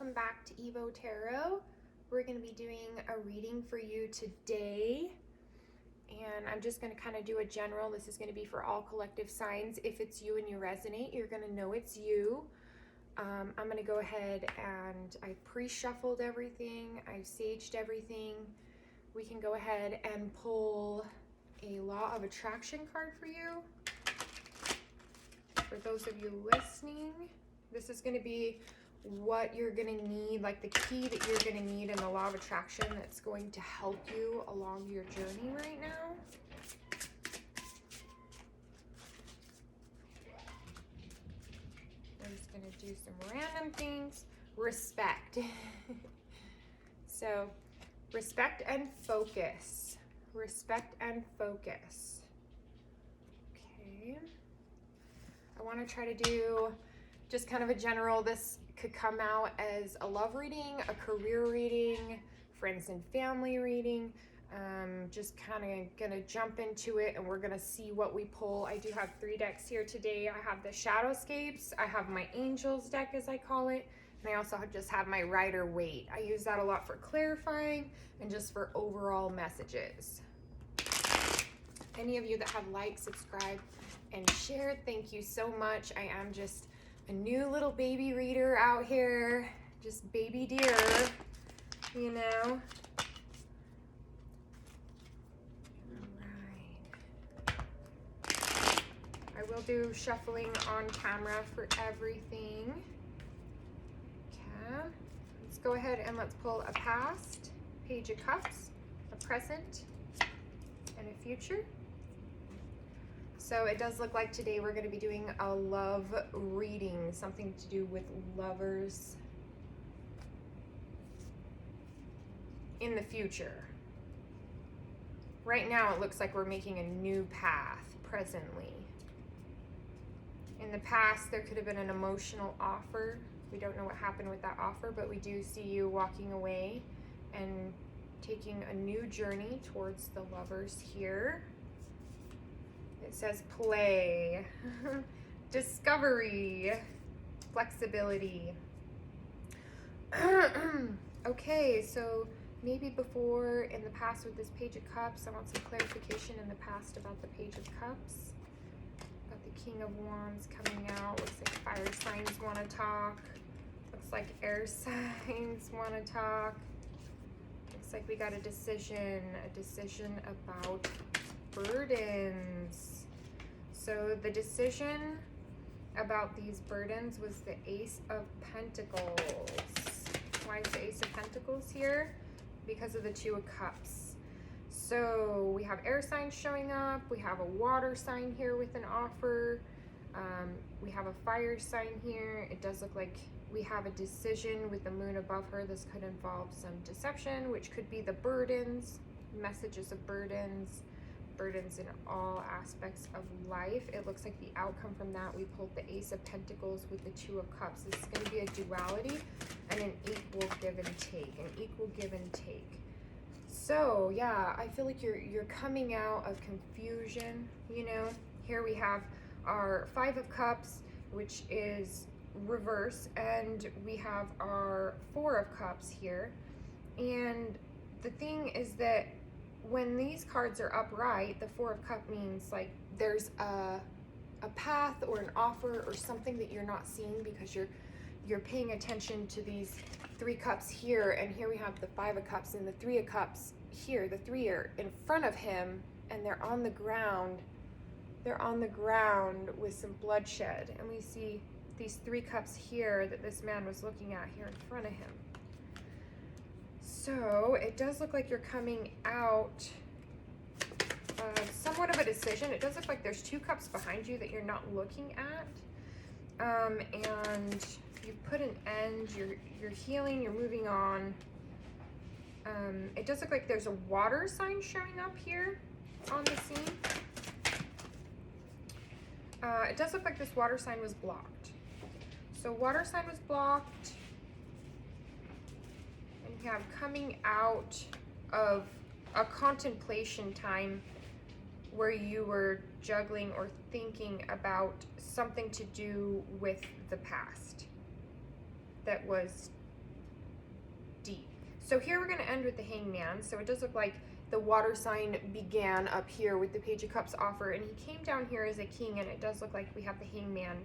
welcome back to Evo Tarot. We're going to be doing a reading for you today, and I'm just going to kind of do a general. This is going to be for all collective signs. If it's you and you resonate, you're going to know it's you. I'm going to go ahead and I pre-shuffled everything. I've saged everything. We can go ahead and pull a Law of Attraction card for you. For those of you listening, this is going to be what you're going to need, like the key that you're going to need in the Law of Attraction that's going to help you along your journey right now. We're just going to do some random things. Respect. So, respect and focus. Respect and focus. Okay. I want to try to do just kind of a general. This could come out as a love reading, a career reading, friends and family reading. Just kind of gonna jump into it and we're gonna see what we pull. I do have 3 decks here today. I have the Shadowscapes, I have my Angels deck as I call it, and I also just have my Rider Waite. I use that a lot for clarifying and just for overall messages. Any of you that have liked, subscribed, and shared, thank you so much. I am just a new little baby reader out here, just baby deer, you know. All right. I will do shuffling on camera for everything. Okay. Let's go ahead and let's pull a past, Page of Cups, a present, and a future. So it does look like today we're going to be doing a love reading, something to do with lovers in the future. Right now it looks like we're making a new path presently. In the past there could have been an emotional offer. We don't know what happened with that offer, but we do see you walking away and taking a new journey towards the lovers here. It says play, discovery, flexibility. Okay, so maybe before in the past with this Page of Cups, I want some clarification in the past about the Page of Cups. Got the King of Wands coming out. Looks like fire signs want to talk. Looks like air signs want to talk. Looks like we got a decision about burdens. So the decision about these burdens was the Ace of Pentacles. Why is the Ace of Pentacles here? Because of the Two of Cups. So we have air signs showing up. We have a water sign here with an offer. We have a fire sign here. It does look like we have a decision with the moon above her. This could involve some deception, which could be the burdens, messages of burdens in all aspects of life. It looks like the outcome from that, we pulled the Ace of Pentacles with the Two of Cups. This is going to be a duality and an equal give and take, So yeah, I feel like you're coming out of confusion, you know. Here we have our 5 of Cups, which is reverse, and we have our 4 of Cups here. And the thing is that when these cards are upright, the 4 of Cups means like there's a path or an offer or something that you're not seeing because you're paying attention to these 3 cups here, and here we have the 5 of Cups and the 3 of Cups here. The 3 are in front of him and they're on the ground. They're on the ground with some bloodshed, and we see these 3 cups here that this man was looking at here in front of him. So it does look like you're coming out of somewhat of a decision. It does look like there's 2 cups behind you that you're not looking at. And you put an end, you're healing, you're moving on. It does look like there's a water sign showing up here on the scene. It does look like this water sign was blocked. So water sign was blocked. And you have coming out of a contemplation time where you were juggling or thinking about something to do with the past that was So here we're going to end with the Hangman. So it does look like the water sign began up here with the Page of Cups offer, and he came down here as a king, and it does look like we have the Hangman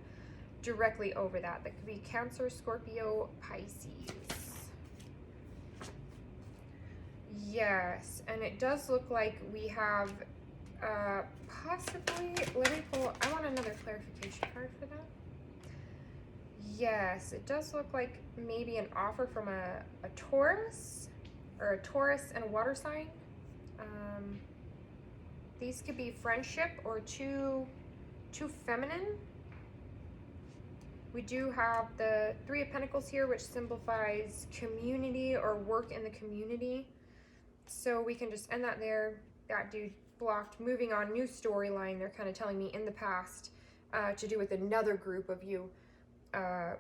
directly over that. That could be Cancer, Scorpio, Pisces. Yes, and it does look like we have possibly, let me pull, I want another clarification card for that. Yes, it does look like maybe an offer from a Taurus, or a Taurus and a water sign. These could be friendship or too feminine. We do have the Three of Pentacles here, which signifies community or work in the community. So we can just end that there. That dude blocked. Moving on, new storyline. They're kind of telling me in the past to do with another group of you.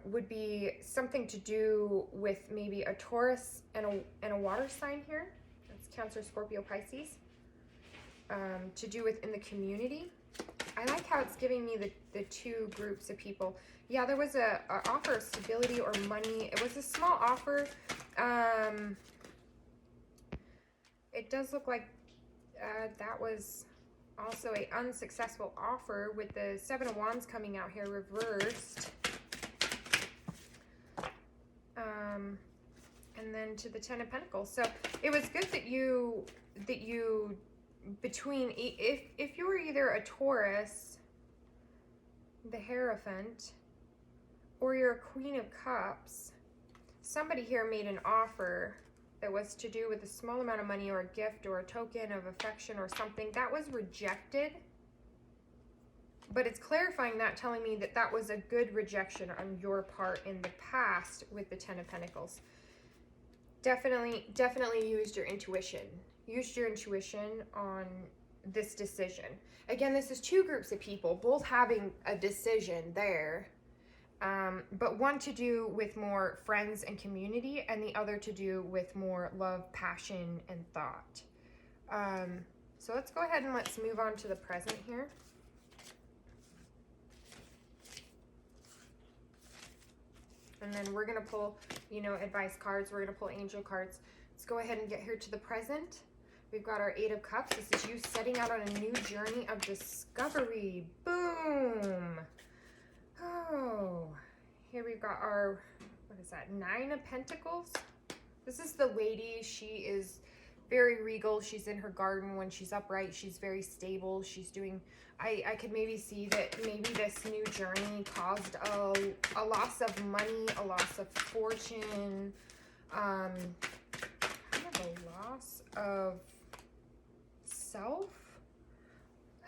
Would be something to do with maybe a Taurus and a water sign here. That's Cancer, Scorpio, Pisces. To do with in the community. I like how it's giving me the two groups of people. Yeah, there was a offer of stability or money. It was a small offer. It does look like that was also a unsuccessful offer with the Seven of Wands coming out here reversed. And then to the Ten of Pentacles. So it was good that you between, if you were either a Taurus, the Hierophant, or you're a Queen of Cups, somebody here made an offer that was to do with a small amount of money or a gift or a token of affection or something that was rejected. But it's clarifying that, telling me that that was a good rejection on your part in the past with the Ten of Pentacles. Definitely used your intuition. Used your intuition on this decision. Again, this is two groups of people, both having a decision there. But one to do with more friends and community, and the other to do with more love, passion, and thought. So let's go ahead and let's move on to the present here. And then we're going to pull, advice cards. We're going to pull angel cards. Let's go ahead and get here to the present. We've got our Eight of Cups. This is you setting out on a new journey of discovery. Boom. Oh, here we've got our, what is that, Nine of Pentacles. This is the lady. She is very regal. She's in her garden when she's upright. She's very stable. She's doing, I could maybe see that maybe this new journey caused a loss of money, a loss of fortune, kind of a loss of self.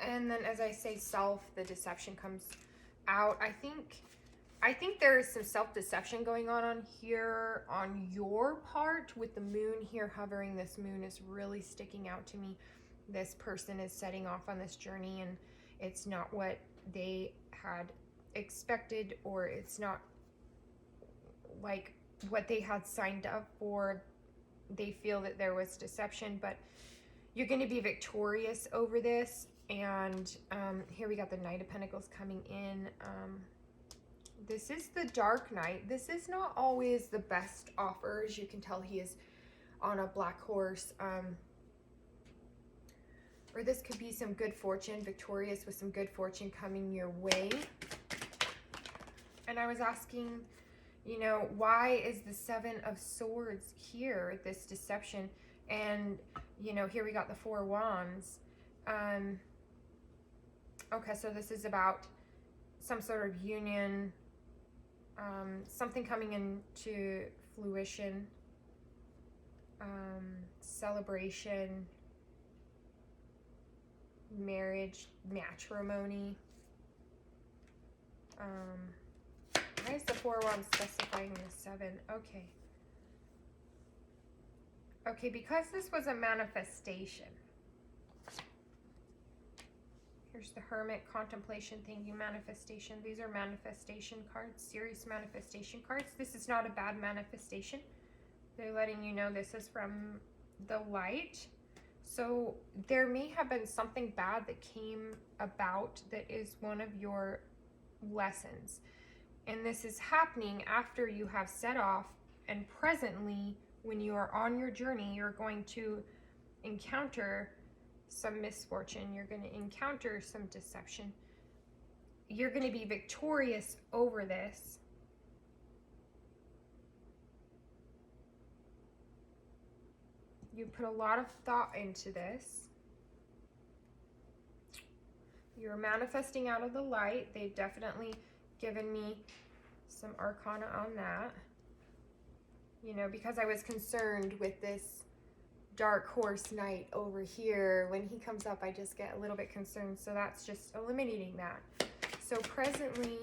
And then as I say self, the deception comes out. I think there is some self-deception going on here on your part with the moon here hovering. This moon is really sticking out to me. This person is setting off on this journey and it's not what they had expected, or it's not like what they had signed up for. They feel that there was deception, but you're going to be victorious over this. And here we got the Knight of Pentacles coming in. This is the Dark Knight. This is not always the best offer. As you can tell, he is on a black horse. Or this could be some good fortune, victorious with some good fortune coming your way. And I was asking, why is the Seven of Swords here, this deception? And, here we got the Four of Wands. Okay, so this is about some sort of union, something coming into fruition, celebration, marriage, matrimony. Why is the Four of Wands specifying the Seven? Okay. Okay, because this was a manifestation. Here's the Hermit, contemplation, thinking, manifestation. These are manifestation cards, serious manifestation cards. This is not a bad manifestation. They're letting you know this is from the light. So there may have been something bad that came about that is one of your lessons. And this is happening after you have set off and presently when you are on your journey, you're going to encounter some misfortune. You're going to encounter some deception. You're going to be victorious over this. You put a lot of thought into this. You're manifesting out of the light. They've definitely given me some arcana on that. You know, because I was concerned with this dark horse knight over here. When he comes up, I just get a little bit concerned. So that's just eliminating that. So presently,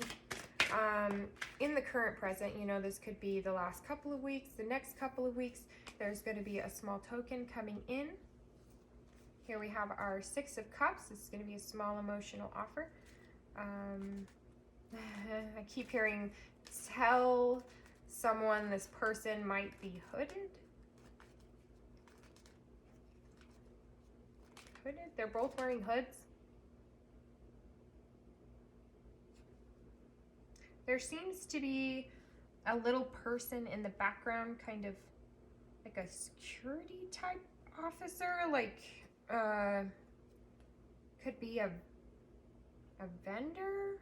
in the current present, you know, this could be the last couple of weeks, the next couple of weeks, there's going to be a small token coming in. Here we have our Six of Cups. This is going to be a small emotional offer. I keep hearing, tell someone this person might be hooded. Hooded? They're both wearing hoods. There seems to be a little person in the background, kind of like a security type officer, like could be a vendor.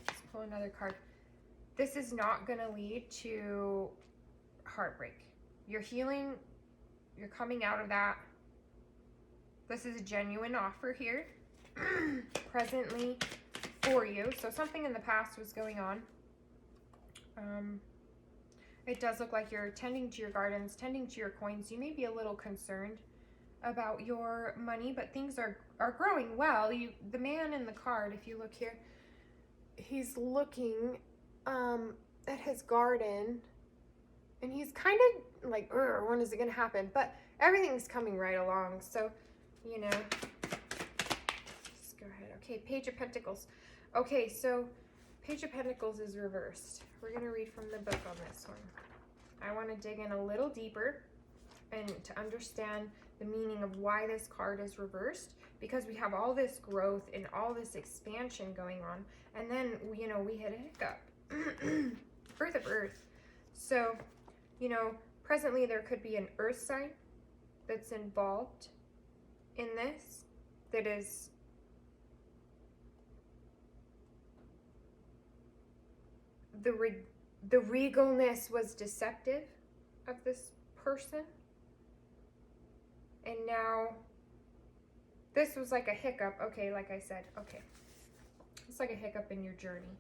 Let's pull another card. This is not going to lead to heartbreak. You're healing. You're coming out of that. This is a genuine offer here. Presently for you. So something in the past was going on. It does look like you're tending to your gardens, tending to your coins. You may be a little concerned about your money, but things are growing well. The man in the card, if you look here, he's looking at his garden, and he's kind of like, when is it going to happen? But everything's coming right along. So, you know, just go ahead. Okay, Page of Pentacles. Okay, so Page of Pentacles is reversed. We're going to read from the book on this one. I want to dig in a little deeper and to understand the meaning of why this card is reversed, because we have all this growth and all this expansion going on, and then, you know, we hit a hiccup. Birth of Earth. So, you know, presently there could be an earth sign that's involved in this, that is the regalness was deceptive of this person, and now this was like a hiccup. Okay, like I said, okay, it's like a hiccup in your journey.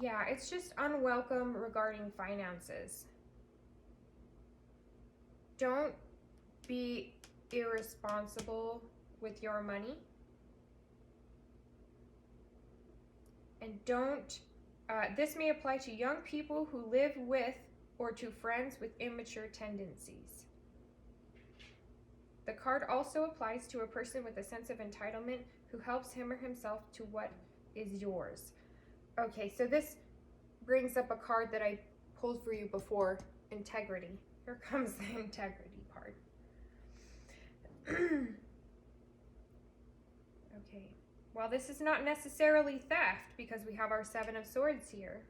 Yeah, it's just unwelcome regarding finances. Don't be irresponsible with your money. And don't, this may apply to young people who live with or to friends with immature tendencies. The card also applies to a person with a sense of entitlement who helps him or himself to what is yours. Okay, so this brings up a card that I pulled for you before, integrity. Here comes the integrity card. Okay, while this is not necessarily theft, because we have our Seven of Swords here,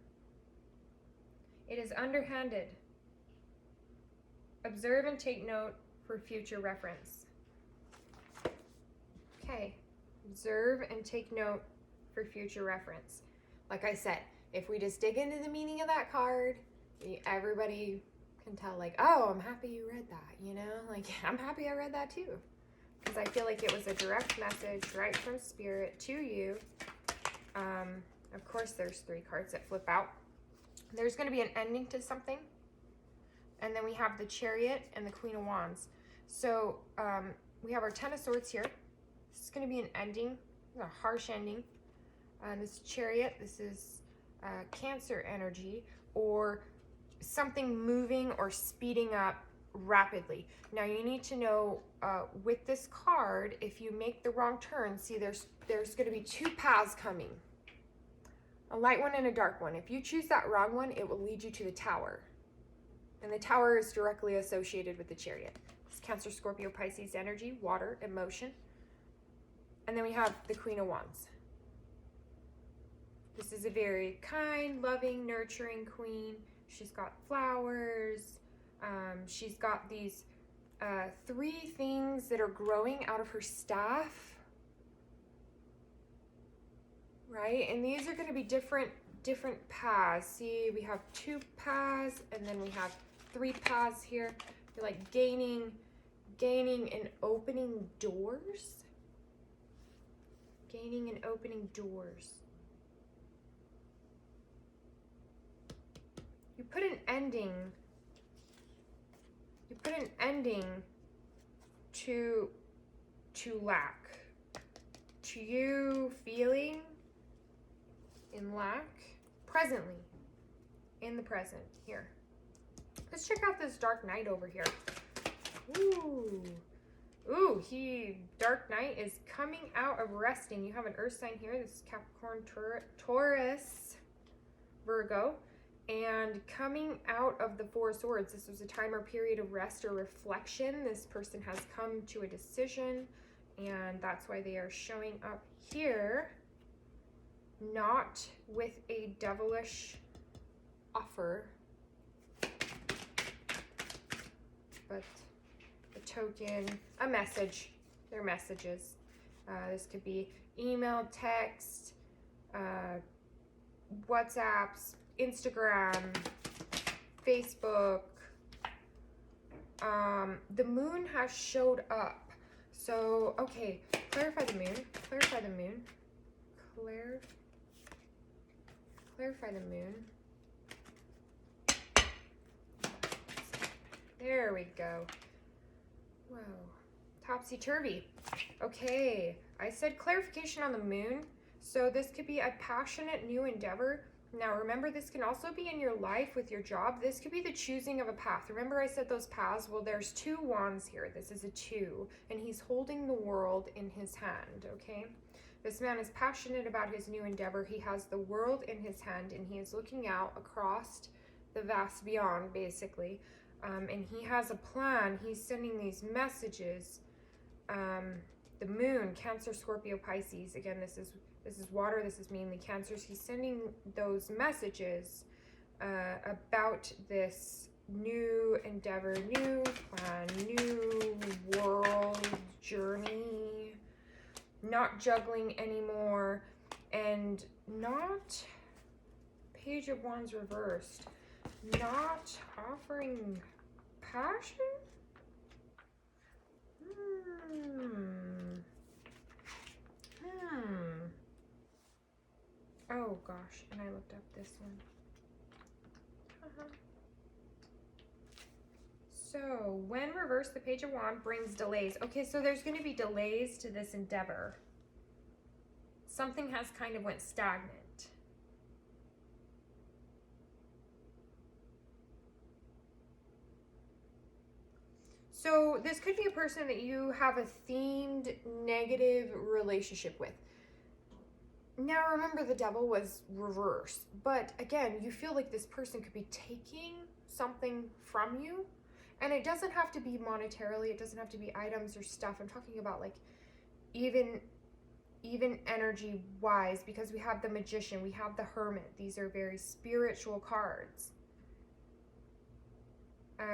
it is underhanded. Observe and take note for future reference. Okay, observe and take note for future reference. Like I said, if we just dig into the meaning of that card, everybody can tell, like, oh, I'm happy you read that, you know? Like, I'm happy I read that too. Because I feel like it was a direct message right from Spirit to you. Of course, there's 3 cards that flip out. There's going to be an ending to something. And then we have the Chariot and the Queen of Wands. So we have our Ten of Swords here. This is going to be an ending, a harsh ending. This Chariot, this is Cancer energy, or something moving or speeding up rapidly. Now you need to know with this card, if you make the wrong turn, see there's going to be 2 paths coming. A light one and a dark one. If you choose that wrong one, it will lead you to the Tower. And the Tower is directly associated with the Chariot. It's Cancer, Scorpio, Pisces energy, water, emotion. And then we have the Queen of Wands. This is a very kind, loving, nurturing queen. She's got flowers. She's got these 3 things that are growing out of her staff. Right? And these are going to be different paths. See, we have 2 paths, and then we have 3 paths here. You're like gaining and opening doors. Gaining and opening doors. You put an ending to lack. To you feeling in lack presently, in the present here. Let's check out this Dark Knight over here. Ooh, Dark Knight is coming out of resting. You have an earth sign here. This is Capricorn, Taurus, Virgo, and coming out of the 4 of Swords. This was a time or period of rest or reflection. This person has come to a decision, and that's why they are showing up here. Not with a devilish offer, but a token, a message. They're messages. This could be email, text, WhatsApps, Instagram, Facebook. The moon has showed up. So, okay, clarify the moon. Clarify the moon. Clarify the moon. There we go. Whoa. Topsy-turvy. Okay, I said clarification on the moon. So this could be a passionate new endeavor. Now remember, this can also be in your life with your job. This could be the choosing of a path. Remember I said those paths? Well, there's 2 wands here. This is a 2, and he's holding the world in his hand, okay? This man is passionate about his new endeavor. He has the world in his hand, and he is looking out across the vast beyond, basically. And he has a plan. He's sending these messages. The moon, Cancer, Scorpio, Pisces. Again, this is water. This is mainly Cancers. He's sending those messages about this new endeavor, new plan, new world journey. Not juggling anymore, and not Page of Wands reversed. Not offering passion? Oh gosh, and I looked up this one. So, when reversed, the Page of Wands brings delays. Okay, so there's going to be delays to this endeavor. Something has kind of went stagnant. So this could be a person that you have a themed negative relationship with. Now remember, the devil was reversed, but again, you feel like this person could be taking something from you, and it doesn't have to be monetarily, it doesn't have to be items or stuff. I'm talking about like even energy wise, because we have the Magician, we have the Hermit. These are very spiritual cards.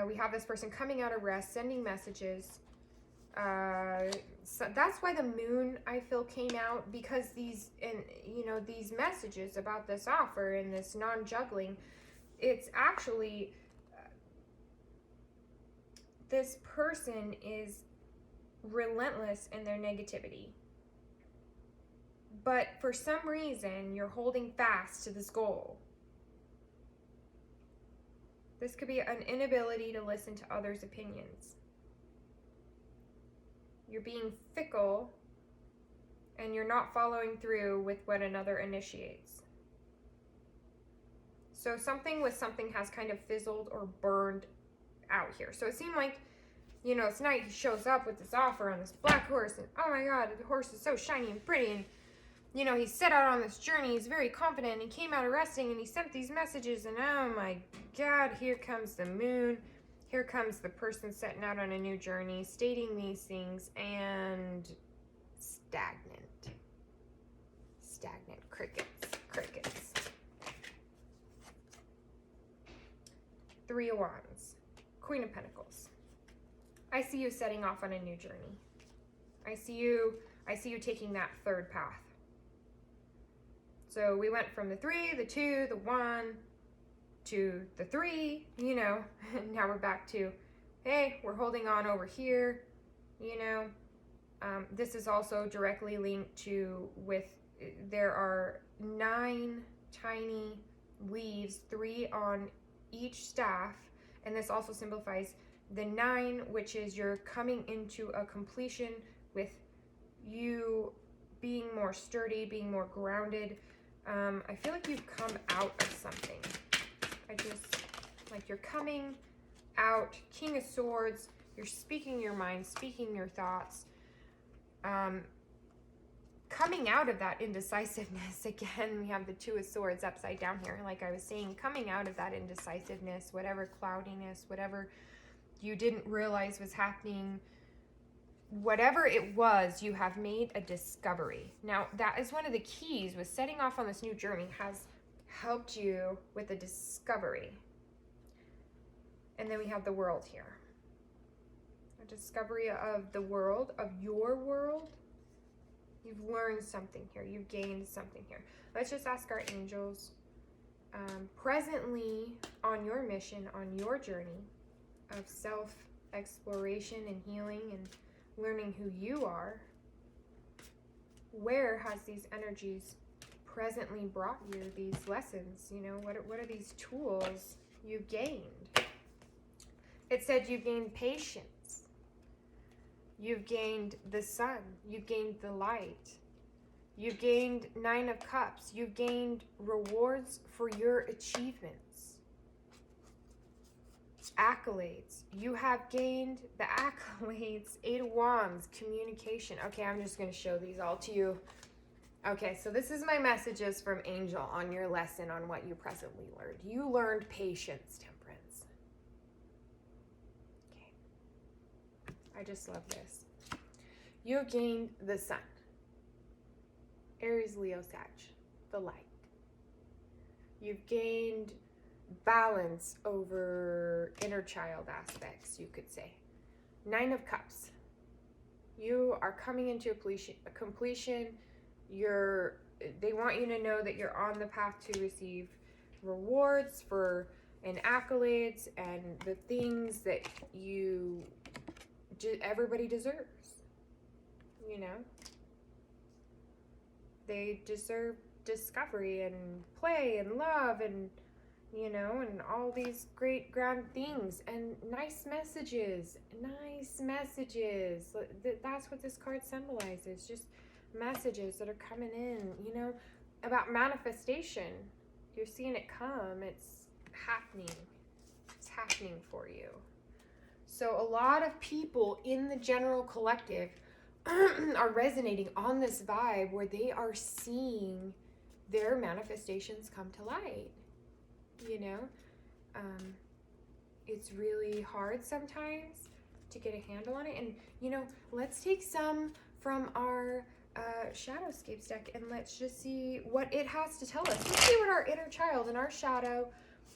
We have this person coming out of rest, sending messages. So that's why the moon, I feel, came out, because these messages about this offer and this non-juggling, it's actually this person is relentless in their negativity. But for some reason, you're holding fast to this goal. This could be an inability to listen to others' opinions. You're being fickle, and you're not following through with what another initiates. So something with something has kind of fizzled or burned out here. So it seemed like, tonight he shows up with this offer on this black horse, and oh my God, the horse is so shiny and pretty, and he set out on this journey. He's very confident, and he came out of resting, and he sent these messages, and oh my God, here comes the moon. Here comes the person setting out on a new journey, stating these things, and stagnant. Three of Wands, Queen of Pentacles. I see you setting off on a new journey. I see you taking that third path. So we went from the 3, the 2, the 1 to the 3, you know, and now we're back to, hey, we're holding on over here, you know. This is also directly linked to there are 9 tiny leaves, 3 on each staff, and this also signifies the 9, which is you're coming into a completion with you being more sturdy, being more grounded. I feel like you've come out of something. Like you're coming out, King of Swords, you're speaking your mind, speaking your thoughts. Coming out of that indecisiveness, again, we have the 2 of Swords upside down here. Like I was saying, coming out of that indecisiveness, whatever cloudiness, whatever you didn't realize was happening, whatever it was, you have made a discovery. Now, that is one of the keys with setting off on this new journey, has helped you with a discovery. And then we have the World here. A discovery of the world, of your world. You've learned something here. You've gained something here. Let's just ask our angels, presently on your mission, on your journey of self-exploration and healing and learning who you are, where has these energies presently brought you, these lessons? You know, what are these tools you've gained? It said you've gained patience. You've gained the sun. You've gained the light. You've gained 9 of Cups. You've gained rewards for your achievements. Accolades. You have gained the accolades. 8 of Wands, communication. Okay, I'm just going to show these all to you. Okay, so this is my messages from Angel on your lesson on what you presently learned. You learned patience, Temperance. Okay. I just love this. You gained the sun. Aries, Leo, Sag, the light. You've gained balance over inner child aspects, you could say. 9 of Cups. You are coming into a completion. They want you to know that you're on the path to receive rewards and accolades and the things that everybody deserves. You know, they deserve discovery and play and love and, you know, and all these great grand things and nice messages. That's what this card symbolizes. Just messages that are coming in, you know, about manifestation. You're seeing it come. It's happening. It's happening for you. So a lot of people in the general collective are resonating on this vibe where they are seeing their manifestations come to light. You know, it's really hard sometimes to get a handle on it. And, you know, let's take some from our Shadowscapes deck and let's just see what it has to tell us. Let's see what our inner child and our shadow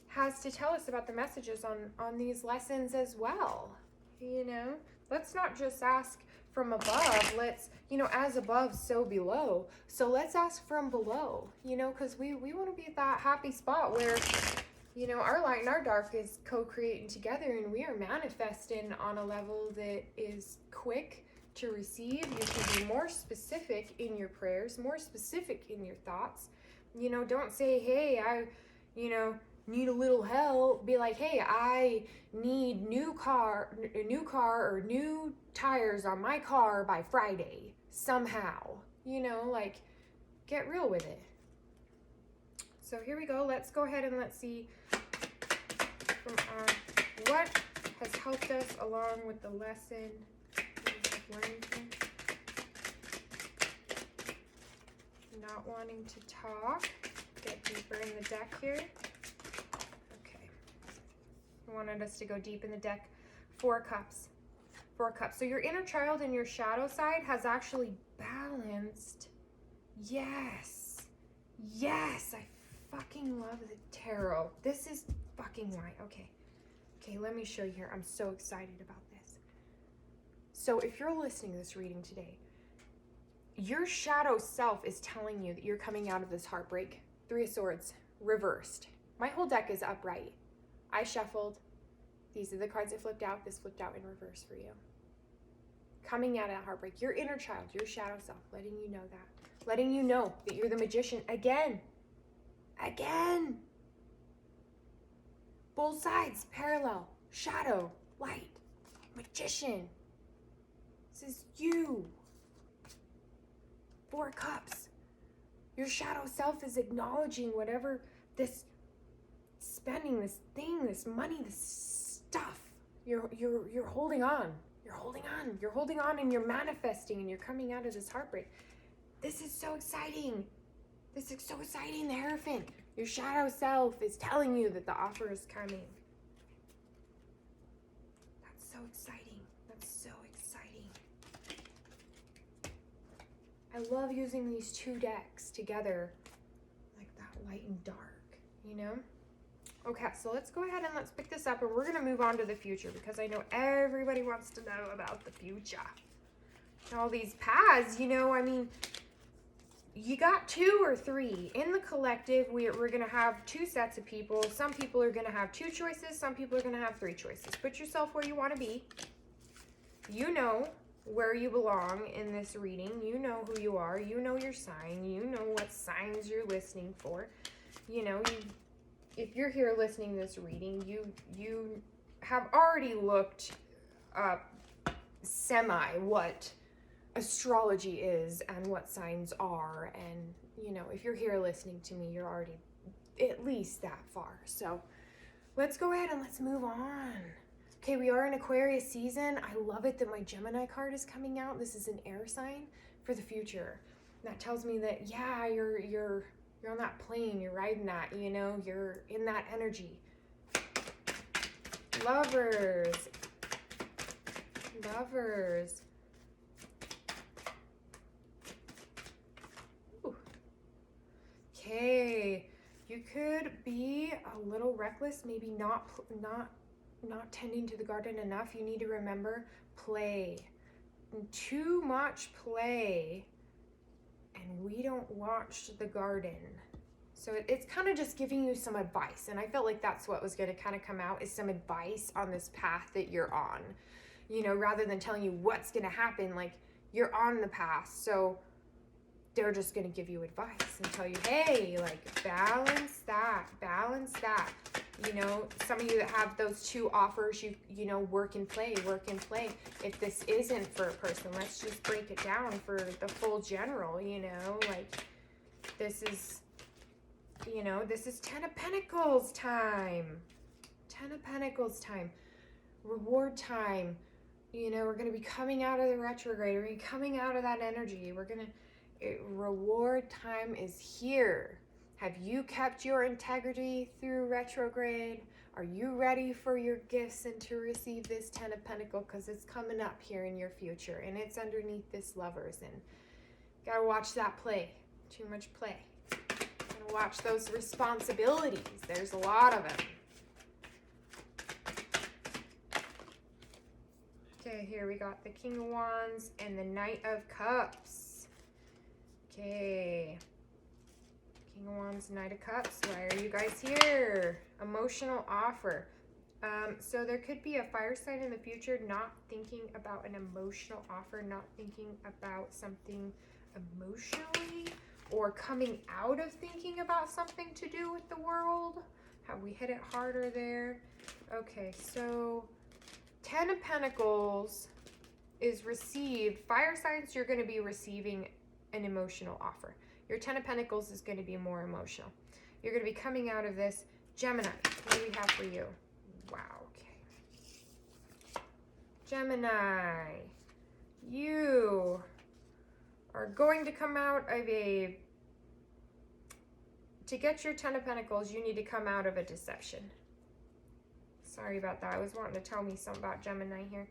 has to tell us about the messages on these lessons as well. You know, let's not just ask from above. Let's, you know, as above, so below. So let's ask from below, you know, because we want to be at that happy spot where, you know, our light and our dark is co-creating together and we are manifesting on a level that is quick to receive. You can be more specific in your prayers, more specific in your thoughts. You know, don't say, hey, I, you know, need a little help. Be like, hey, I need new car or new tires on my car by Friday somehow. You know, like, get real with it. So here we go. Let's go ahead and let's see from what has helped us along with the lesson we have learned here. Not wanting to talk. Get deeper in the deck here. Okay. I wanted us to go deep in the deck. 4 cups. 4 cups. So your inner child and your shadow side has actually balanced. Yes. Yes. I fucking love the tarot. This is fucking why. Okay. Okay, let me show you here. I'm so excited about this. So if you're listening to this reading today, your shadow self is telling you that you're coming out of this heartbreak. 3 of Swords, reversed. My whole deck is upright. I shuffled. These are the cards that flipped out. This flipped out in reverse for you. Coming out of that heartbreak. Your inner child, your shadow self, letting you know that. Letting you know that you're the magician again. Again. Both sides, parallel, shadow, light, magician. This is you. 4 Cups. Your shadow self is acknowledging whatever this spending, this thing, this money, this stuff. You're holding on. You're holding on. You're holding on and you're manifesting and you're coming out of this heartbreak. This is so exciting. This is so exciting, the Hierophant. Your shadow self is telling you that the offer is coming. That's so exciting. That's so exciting. I love using these 2 decks together, like that light and dark, you know? Okay, so let's go ahead and let's pick this up and we're going to move on to the future because I know everybody wants to know about the future. All these paths, you know, I mean, you got 2 or 3. In the collective, we're going to have 2 sets of people. Some people are going to have 2 choices. Some people are going to have 3 choices. Put yourself where you want to be. You know where you belong in this reading. You know who you are. You know your sign. You know what signs you're listening for. You know, if you're here listening to this reading, you have already looked up what astrology is and what signs are, and you know, if you're here listening to me, you're already at least that far. So let's go ahead and let's move on. Okay, we are in Aquarius season. I love it that my Gemini card is coming out. This is an air sign for the future. That tells me that yeah, you're on that plane, you're riding that, you know, you're in that energy. Lovers. Ooh. Okay, you could be a little reckless, maybe not tending to the garden enough. You need to remember, play. Too much play, and we don't watch the garden. So it's kind of just giving you some advice, and I felt like that's what was going to kind of come out, is some advice on this path that you're on. You know, rather than telling you what's going to happen, like, you're on the path, so they're just going to give you advice and tell you, hey, like, balance that. You know, some of you that have those 2 offers, you know, work and play. If this isn't for a person, let's just break it down for the full general, you know, like, this is, you know, this is 10 of Pentacles time. 10 of Pentacles time. Reward time. You know, we're going to be coming out of the retrograde. We're going to be coming out of that energy. Reward time is here. Have you kept your integrity through retrograde? Are you ready for your gifts and to receive this 10 of Pentacles? Because it's coming up here in your future. And it's underneath this Lovers. And got to watch that play. Too much play. Got to watch those responsibilities. There's a lot of them. Okay, here we got the King of Wands and the Knight of Cups. Okay. King of Wands, Knight of Cups. Why are you guys here? Emotional offer. So there could be a fire sign in the future not thinking about an emotional offer, not thinking about something emotionally, or coming out of thinking about something to do with the world. Have we hit it harder there? Okay, so 10 of Pentacles is received. Fire signs, you're going to be receiving an emotional offer. Your 10 of Pentacles is going to be more emotional. You're going to be coming out of this. Gemini, what do we have for you? Wow, okay. Gemini, you are going to come out of to get your 10 of Pentacles, you need to come out of a deception. Sorry about that. I was wanting to tell me something about Gemini here.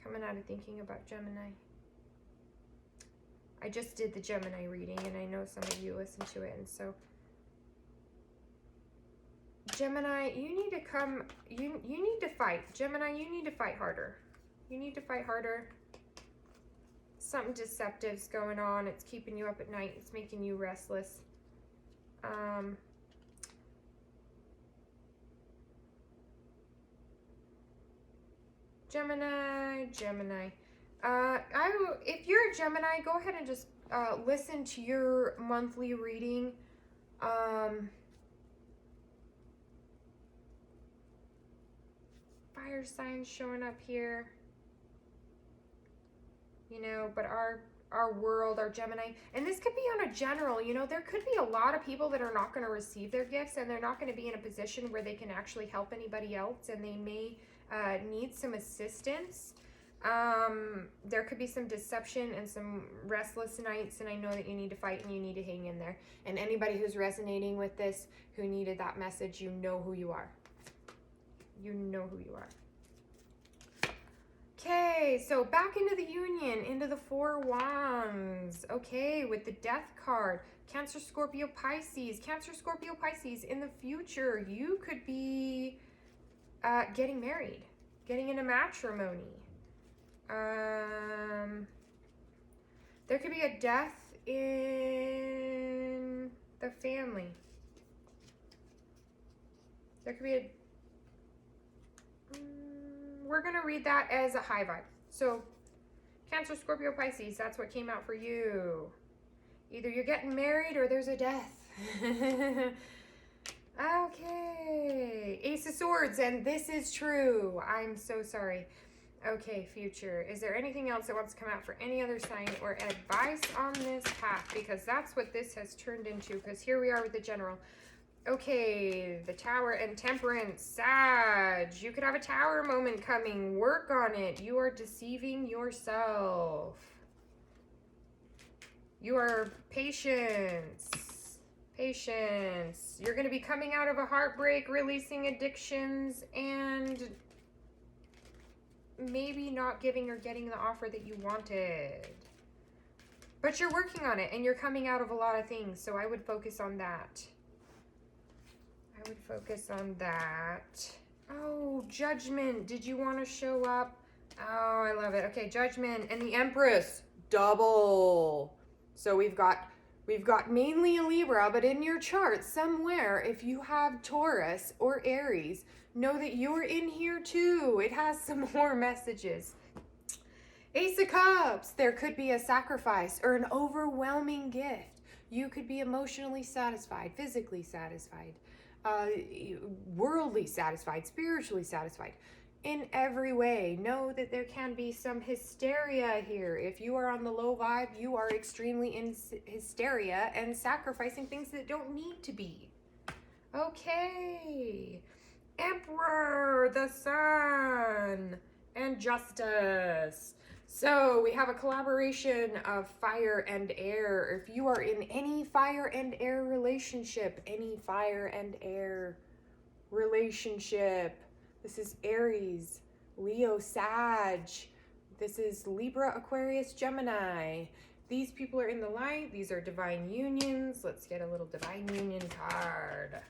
Coming out of thinking about Gemini. I just did the Gemini reading, and I know some of you listened to it, and so Gemini, you need to come, you need to fight. Gemini, you need to fight harder. You need to fight harder. Something deceptive's going on. It's keeping you up at night. It's making you restless. Gemini. If you're a Gemini, go ahead and just listen to your monthly reading. Fire signs showing up here. You know, but our world, our Gemini, and this could be on a general, you know, there could be a lot of people that are not going to receive their gifts, and they're not going to be in a position where they can actually help anybody else, and they may need some assistance. There could be some deception and some restless nights, and I know that you need to fight and you need to hang in there. And anybody who's resonating with this, who needed that message, you know who you are. You know who you are. Okay, so back into the union, into the Four Wands. Okay, with the Death card, Cancer, Scorpio, Pisces. Cancer, Scorpio, Pisces. In the future, you could be getting married, getting into matrimony. There could be a death in the family. There could be a... we're going to read that as a high vibe. So, Cancer, Scorpio, Pisces, that's what came out for you. Either you're getting married or there's a death. Okay. Ace of Swords, and this is true. I'm so sorry. Okay, future. Is there anything else that wants to come out for any other sign or advice on this path? Because that's what this has turned into. Because here we are with the general. Okay, the Tower and Temperance. Sag, you could have a Tower moment coming. Work on it. You are deceiving yourself. You are patience. Patience. You're going to be coming out of a heartbreak, releasing addictions, and maybe not giving or getting the offer that you wanted. But you're working on it, and you're coming out of a lot of things, so I would focus on that. I would focus on that. Oh, Judgment. Did you want to show up? Oh, I love it. Okay, Judgment and the Empress. Double. So we've got mainly a Libra, but in your chart somewhere, if you have Taurus or Aries, know that you're in here too. It has some more messages. Ace of Cups. There could be a sacrifice or an overwhelming gift. You could be emotionally satisfied, physically satisfied, worldly satisfied, spiritually satisfied. In every way, know that there can be some hysteria here. If you are on the low vibe, you are extremely in hysteria and sacrificing things that don't need to be. Okay. Emperor, the Sun, and Justice. So we have a collaboration of fire and air. If you are in any fire and air relationship, this is Aries, Leo, Sag. This is Libra, Aquarius, Gemini. These people are in the light. These are divine unions. Let's get a little divine union card.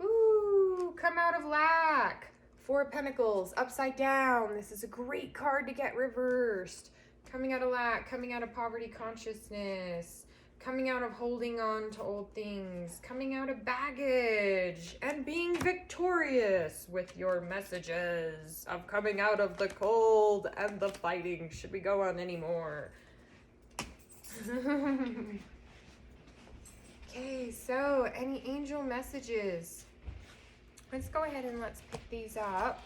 Ooh, come out of lack. Four of Pentacles, upside down. This is a great card to get reversed. Coming out of lack, coming out of poverty consciousness, coming out of holding on to old things, coming out of baggage, and being victorious with your messages of coming out of the cold and the fighting. Should we go on anymore? Okay, so any angel messages? Let's go ahead and let's pick these up.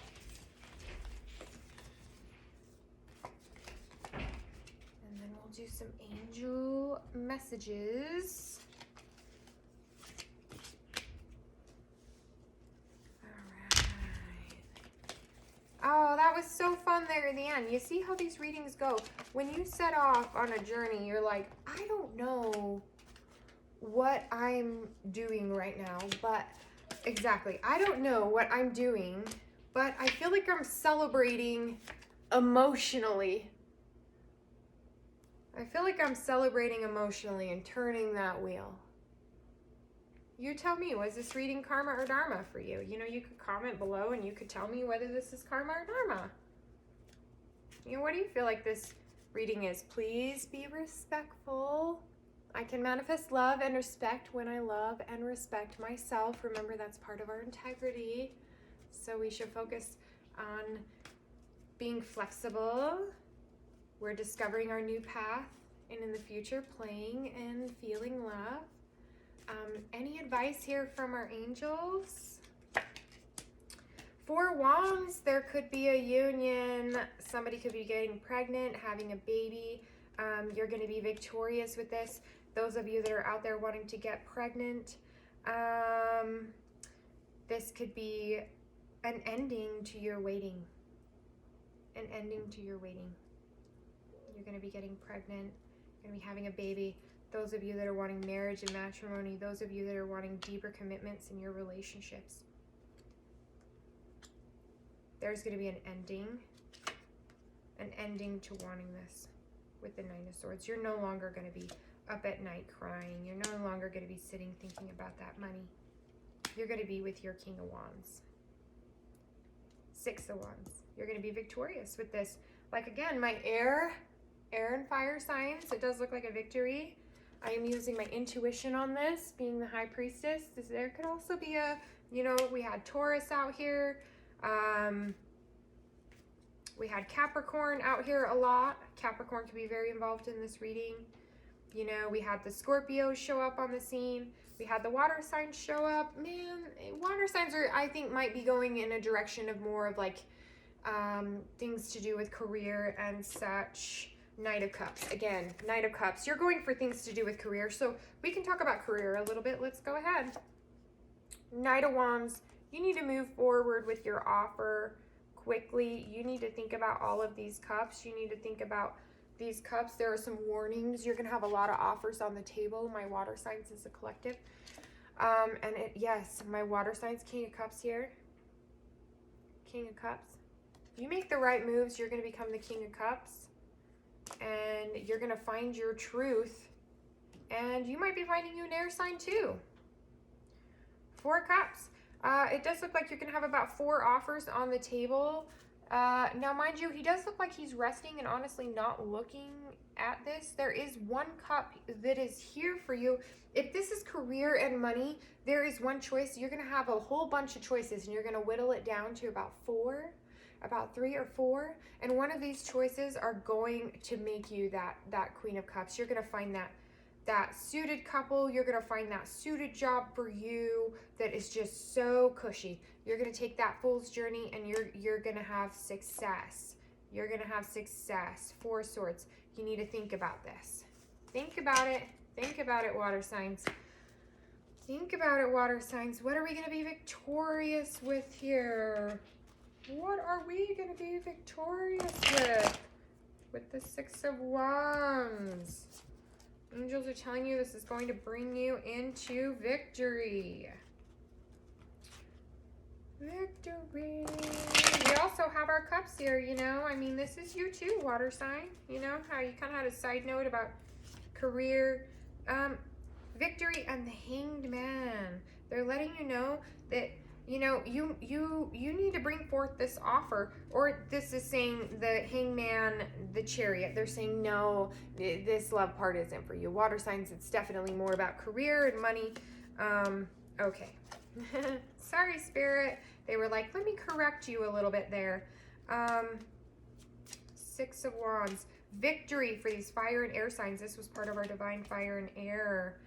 And then we'll do some angel messages. All right. Oh, that was so fun there in the end. You see how these readings go? When you set off on a journey, you're like, I don't know what I'm doing right now, but exactly. I don't know what I'm doing, but I feel like I'm celebrating emotionally. I feel like I'm celebrating emotionally and turning that wheel. You tell me, was this reading karma or dharma for you? You know, you could comment below and you could tell me whether this is karma or dharma. You know, what do you feel like this reading is? Please be respectful. I can manifest love and respect when I love and respect myself. Remember, that's part of our integrity. So we should focus on being flexible. We're discovering our new path, and in the future, playing and feeling love. Any advice here from our angels? 4 Wands, there could be a union. Somebody could be getting pregnant, having a baby. You're going to be victorious with this. Those of you that are out there wanting to get pregnant, this could be an ending to your waiting. An ending to your waiting. You're going to be getting pregnant. You're going to be having a baby. Those of you that are wanting marriage and matrimony, those of you that are wanting deeper commitments in your relationships, there's going to be an ending to wanting this with the 9 of Swords. You're no longer going to be up at night crying. You're no longer going to be sitting thinking about that money. You're going to be with your King of Wands. 6 of Wands. You're going to be victorious with this. Like, again, my air and fire signs, it does look like a victory. I am using my intuition on this, being the High Priestess. There could also be a, you know, we had Taurus out here. We had Capricorn out here a lot. Capricorn could be very involved in this reading. You know, we had the Scorpios show up on the scene. We had the water signs show up. Man, water signs are, I think, might be going in a direction of more of like things to do with career and such. Knight of Cups. Again, Knight of Cups. You're going for things to do with career. So we can talk about career a little bit. Let's go ahead. Knight of Wands. You need to move forward with your offer quickly. You need to think about all of these cups. You need to think about these cups. There are some warnings. You're going to have a lot of offers on the table. My water signs is a collective. Yes, my water signs, King of Cups here. King of Cups. You make the right moves, you're going to become the King of Cups. And you're going to find your truth. And you might be finding you an air sign too. 4 Cups. It does look like you're going to have about 4 offers on the table. Now, mind you, he does look like he's resting and honestly not looking at this. There is 1 cup that is here for you. If this is career and money, there is one choice. You're going to have a whole bunch of choices, and you're going to whittle it down to about 4. About 3 or 4, and one of these choices are going to make you that Queen of Cups. You're going to find that suited couple. You're going to find that suited job for you that is just so cushy. You're going to take that fool's journey, and you're going to have success. You're going to have success. 4 Swords. You need to think about this. Think about it. Think about it, water signs. Think about it, water signs. What are we going to be victorious with here? What are we going to be victorious with? With the 6 of Wands. Angels are telling you this is going to bring you into victory. Victory. We also have our cups here, you know. I mean, this is you too, water sign. You know, how you kind of had a side note about career. Victory and the Hanged Man. They're letting you know that, you know, you need to bring forth this offer. Or this is saying the Hangman, the Chariot. They're saying, no, this love part isn't for you. Water signs, it's definitely more about career and money. Okay. Sorry, Spirit. They were like, let me correct you a little bit there. 6 of Wands. Victory for these fire and air signs. This was part of our divine fire and air.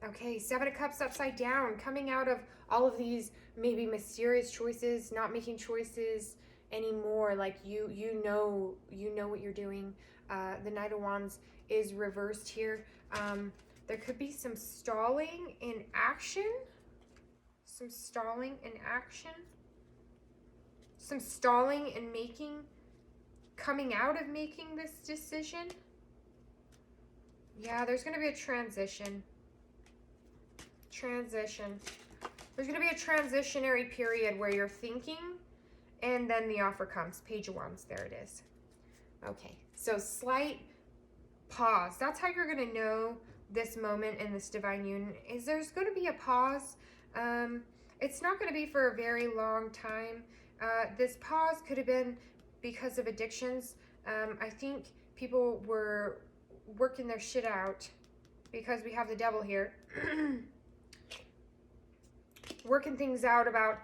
Okay, 7 of Cups upside down, coming out of all of these maybe mysterious choices, not making choices anymore. Like you know what you're doing. The Knight of Wands is reversed here. There could be some stalling in action. Some stalling in action. Some stalling in coming out of making this decision. Yeah, there's going to be a transition. There's going to be a transitionary period where you're thinking, and then the offer comes. Page of Wands, there it is. Okay, so slight pause. That's how you're going to know this moment in this divine union is there's going to be a pause. It's not going to be for a very long time. This pause could have been because of addictions. I think people were working their shit out because we have the devil here. Working things out about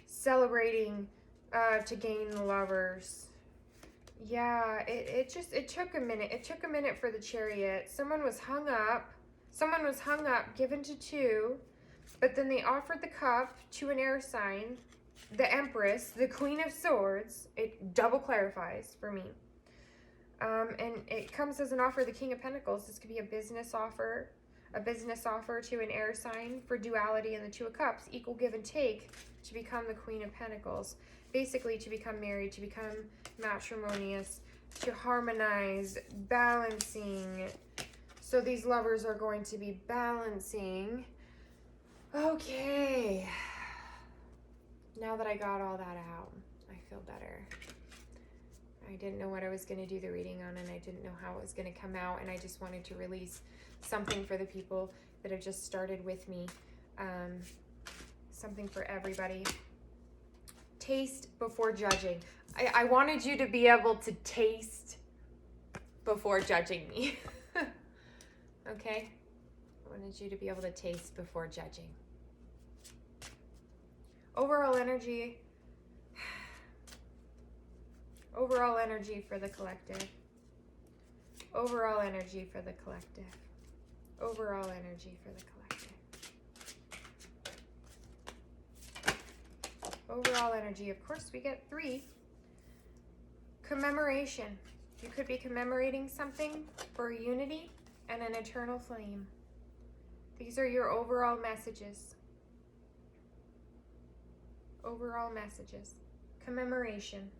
celebrating to gain the lovers. Yeah, it took a minute. It took a minute for the Chariot. Someone was hung up, given to two, but then they offered the cup to an air sign, the Empress, the Queen of Swords. It double clarifies for me. And it comes as an offer, the King of Pentacles. This could be a business offer to an air sign for duality in the Two of Cups, equal give and take to become the Queen of Pentacles. Basically, to become married, to become matrimonious, to harmonize, balancing. So these lovers are going to be balancing. Okay. Now that I got all that out, I feel better. I didn't know what I was going to do the reading on, and I didn't know how it was going to come out, and I just wanted to release something for the people that have just started with me. Something for everybody. Taste before judging. I wanted you to be able to taste before judging me. Okay? I wanted you to be able to taste before judging. Overall energy. Overall energy for the collective. Overall energy for the collective. Overall energy for the collective. Overall energy. Of course, we get 3. Commemoration. You could be commemorating something for unity and an eternal flame. These are your overall messages. Overall messages. Commemoration.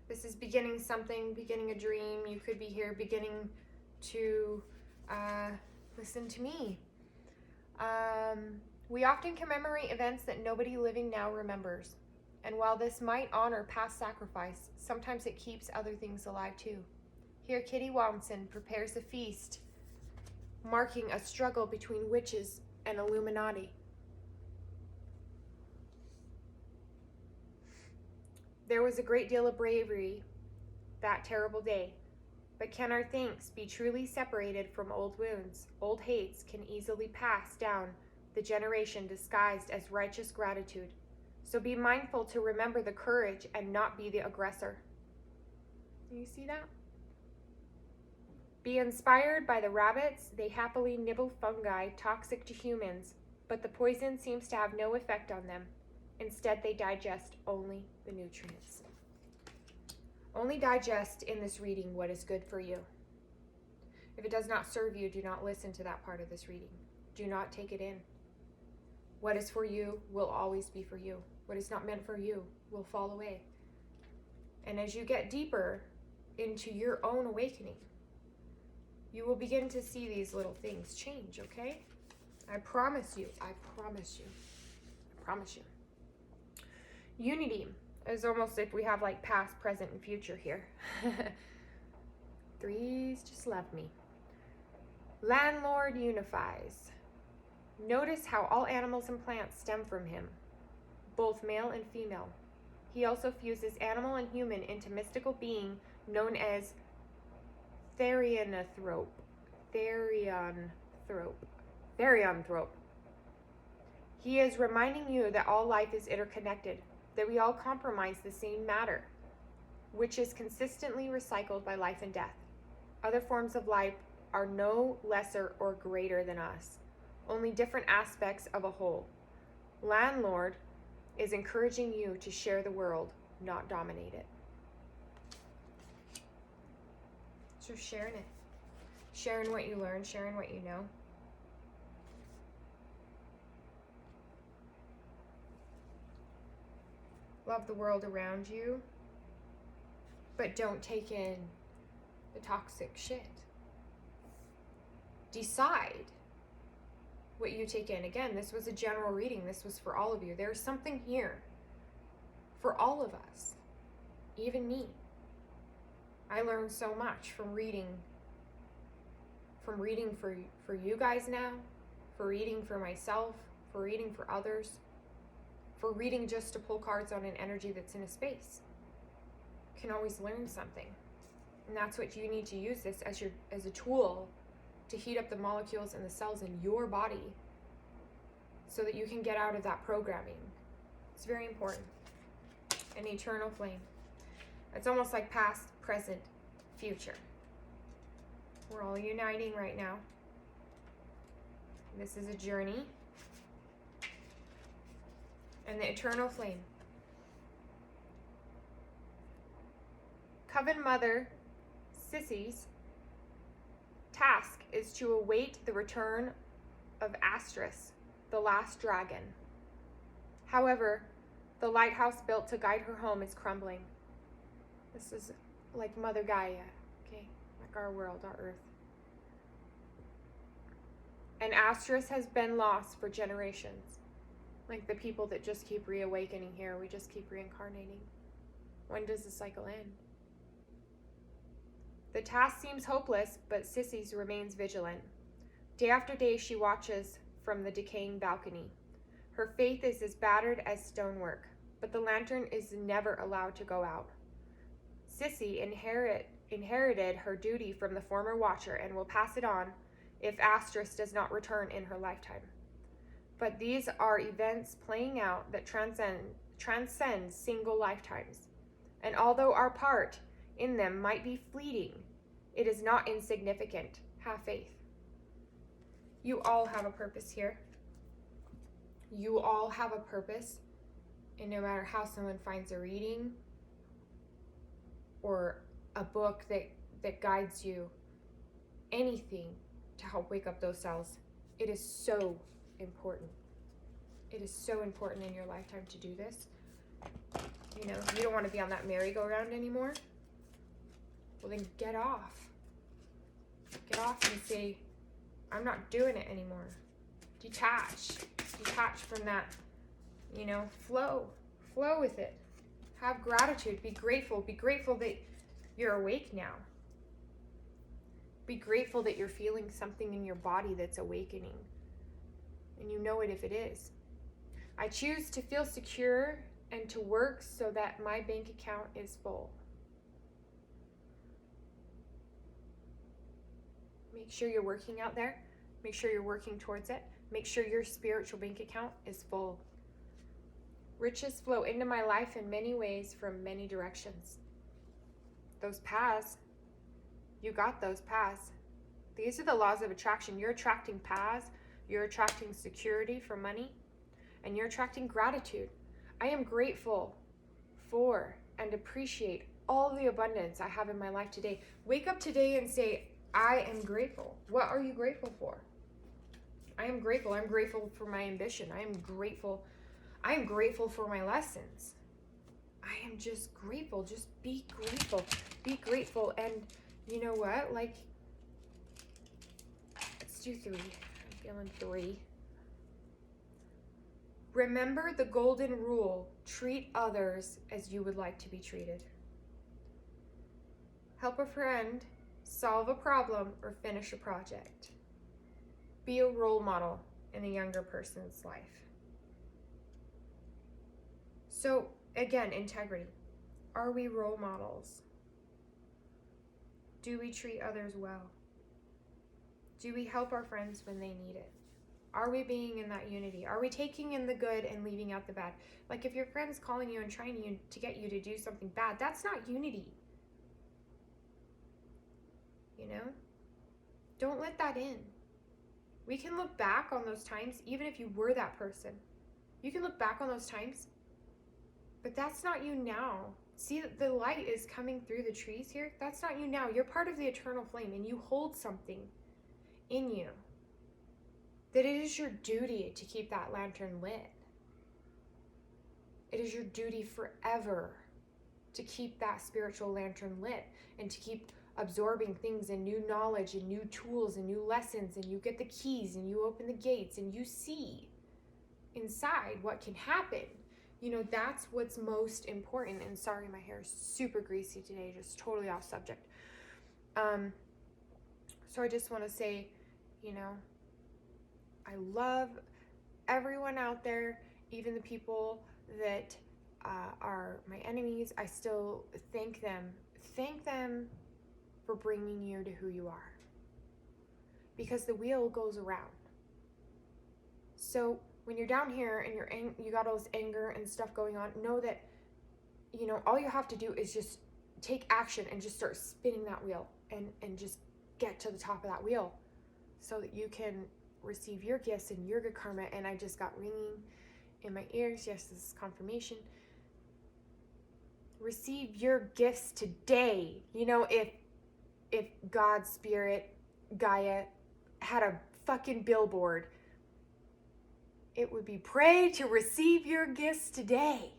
This is beginning something, beginning a dream. You could be here beginning to listen to me. We often commemorate events that nobody living now remembers. And while this might honor past sacrifice, sometimes it keeps other things alive too. Here, Kitty Watson prepares a feast, marking a struggle between witches and Illuminati. There was a great deal of bravery that terrible day, but can our thanks be truly separated from old wounds? Old hates can easily pass down the generation disguised as righteous gratitude. So be mindful to remember the courage and not be the aggressor. You see that? Be inspired by the rabbits. They happily nibble fungi toxic to humans, but the poison seems to have no effect on them. Instead, they digest only the nutrients. Only digest in this reading what is good for you. If it does not serve you, do not listen to that part of this reading. Do not take it in. What is for you will always be for you. What is not meant for you will fall away. And as you get deeper into your own awakening, you will begin to see these little things change, okay? I promise you. I promise you. I promise you. Unity is almost if we have like past, present, and future here. 3s just love me. Landlord unifies. Notice how all animals and plants stem from him, both male and female. He also fuses animal and human into mystical being known as Therianthrope. Therianthrope. He is reminding you that all life is interconnected, that we all comprise the same matter, which is consistently recycled by life and death. Other forms of life are no lesser or greater than us, only different aspects of a whole. Landlord is encouraging you to share the world, not dominate it. So sharing it. Sharing what you learn, sharing what you know. Love the world around you, but don't take in the toxic shit. Decide what you take in. Again, this was a general reading. This was for all of you. There's something here for all of us, even me. I learned so much from reading for you guys now, for reading for myself, for reading for others, for reading just to pull cards on an energy that's in a space. You can always learn something. And that's what you need to use this as a tool to heat up the molecules and the cells in your body so that you can get out of that programming. It's very important. An eternal flame. It's almost like past, present, future. We're all uniting right now. This is a journey. And the eternal flame. Coven Mother Sissy's task is to await the return of Astrus, the last dragon. However, the lighthouse built to guide her home is crumbling. This is like Mother Gaia, okay? Like our world, our earth. And Astrus has been lost for generations. Like the people that just keep reawakening here, we just keep reincarnating. When does the cycle end? The task seems hopeless, but Sissy's remains vigilant. Day after day, she watches from the decaying balcony. Her faith is as battered as stonework, but the lantern is never allowed to go out. Sissy inherited her duty from the former watcher and will pass it on if Astrus does not return in her lifetime. But these are events playing out that transcend single lifetimes. And although our part in them might be fleeting, it is not insignificant. Have faith. You all have a purpose here. You all have a purpose. And no matter how someone finds a reading or a book that guides you, anything to help wake up those cells, it is so important. It is so important in your lifetime to do this. You know, you don't want to be on that merry-go-round anymore. Well, then get off. Get off and say, I'm not doing it anymore. Detach. Detach from that, you know, flow. Flow with it. Have gratitude. Be grateful. Be grateful that you're awake now. Be grateful that you're feeling something in your body that's awakening. And you know it if it is. I choose to feel secure and to work so that my bank account is full. Make sure you're working out there. Make sure you're working towards it. Make sure your spiritual bank account is full. Riches flow into my life in many ways from many directions. Those paths, you got those paths. These are the laws of attraction. You're attracting paths. You're attracting security for money. And you're attracting gratitude. I am grateful for and appreciate all the abundance I have in my life today. Wake up today and say, I am grateful. What are you grateful for? I am grateful. I'm grateful for my ambition. I am grateful for my lessons. I am just grateful. Just be grateful. Be grateful. And you know what? Like, let's do 3. I'm feeling 3. Remember the golden rule. Treat others as you would like to be treated. Help a friend, solve a problem, or finish a project. Be a role model in a younger person's life. So again, integrity. Are we role models? Do we treat others well? Do we help our friends when they need it? Are we being in that unity? Are we taking in the good and leaving out the bad? Like if your friend's calling you and trying to get you to do something bad, that's not unity. You know? Don't let that in. We can look back on those times, even if you were that person. You can look back on those times, but that's not you now. See, the light is coming through the trees here. That's not you now. You're part of the eternal flame, and you hold something in you that it is your duty to keep that lantern lit. It is your duty forever to keep that spiritual lantern lit and to keep absorbing things and new knowledge and new tools and new lessons, and you get the keys and you open the gates and you see inside what can happen. You know, that's what's most important. And sorry, my hair is super greasy today, just totally off subject. So I just want to say, you know, I love everyone out there, even the people that are my enemies. I still thank them. Thank them for bringing you to who you are. Because the wheel goes around. So when you're down here and you got all this anger and stuff going on, know that, you know, all you have to do is just take action and just start spinning that wheel and just get to the top of that wheel so that you can receive your gifts and your good karma. And I just got ringing in my ears. Yes, this is confirmation. Receive your gifts today. You know, if God's spirit, Gaia, had a fucking billboard, it would be pray to receive your gifts today.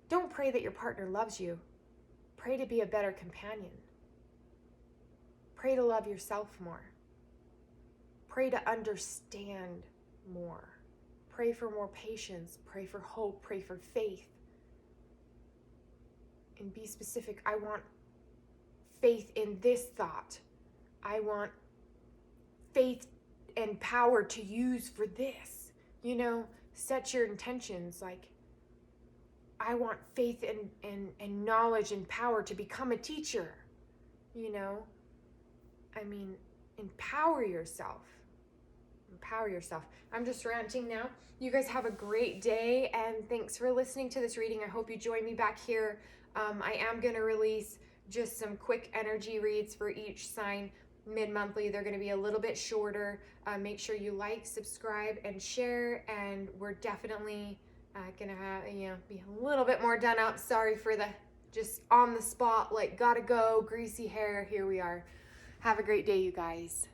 Don't pray that your partner loves you. Pray to be a better companion. Pray to love yourself more. Pray to understand more. Pray for more patience. Pray for hope. Pray for faith. And be specific. I want faith in this thought. I want faith and power to use for this. You know, set your intentions. Like, I want faith and knowledge and power to become a teacher. You know, I mean, empower yourself. Empower yourself. I'm just ranting now. You guys have a great day, and thanks for listening to this reading. I hope you join me back here. I am going to release just some quick energy reads for each sign mid-monthly. They're going to be a little bit shorter. Make sure you like, subscribe, and share, and we're definitely going to have, you know, be a little bit more done up. Sorry for the just on the spot, like, gotta go, greasy hair. Here we are. Have a great day, you guys.